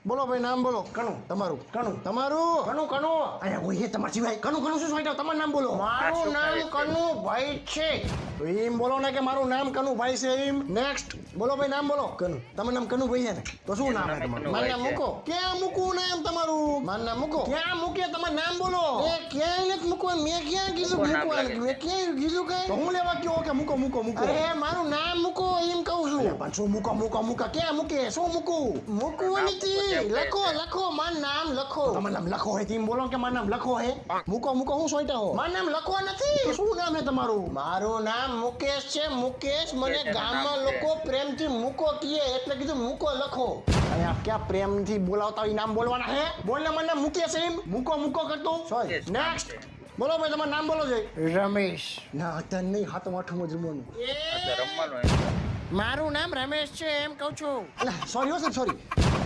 બોલો ભાઈ નામ બોલો. કનું. તમારું. કનું. તમારું. કનું કનું અહીંયા કોઈ હે તમારા સિવાય? કનું શું સોઈટા? તમારું નામ બોલો. મારું નામ કનુભાઈ છે. તો એમ બોલો ને કે મારું નામ કનુભાઈ છે એમ. નેક્સ્ટ બોલો ભાઈ નામ બોલો. કનુ. તમારું નામ કનુભાઈ છે ને? તો શું નામ છે તમારું? મારું નામ મૂકો. ક્યાં મૂકવું નામ તમારું? મારું નામ મૂકો. ક્યાં મૂકીએ તમારું નામ બોલો. એ ક્યાંય નથી મૂકવાનું. મેં ક્યાં કીધું મૂકવાનું? મેં ક્યાંય કીધું કઈ? તો હું લેવા કયો કે મૂકો મૂકો મૂકો? અરે મારું નામ મૂકો એમ કહું છું. પણ શું મૂકો મૂકો મૂકો? ક્યાં મૂકે? શું મૂકું? મૂકવું નથી. લખો લખો મારું નામ લખો. તમારું નામ લખો હે તેમ બોલો કે મારું નામ લખો હે. મૂકો મૂકો હું સોઈટા હો. મારું નામ લખવા તો નથી. શું નામ હે તમારું? મારું નામ મુકેશ છે. મુકેશ મને ગામમાં લોકો પ્રેમથી મૂકો કહે એટલે કીધું મૂકો લખો. અરે આપ ક્યાં પ્રેમથી બોલાવતા હોય નામ બોલવાના હે? બોલ ને મારું નામ મૂકે છે એમ. મૂકો મૂકો કરતો. સોરી. નેક્સ્ટ બોલો ભાઈ તમારું નામ બોલો છે. રમેશ. ના અત્યારે નહીં, હાથમ આઠમું જ રમવાનું. મારું નામ રમેશ છે એમ કહું છું. સોરી હો સાહેબ સોરી.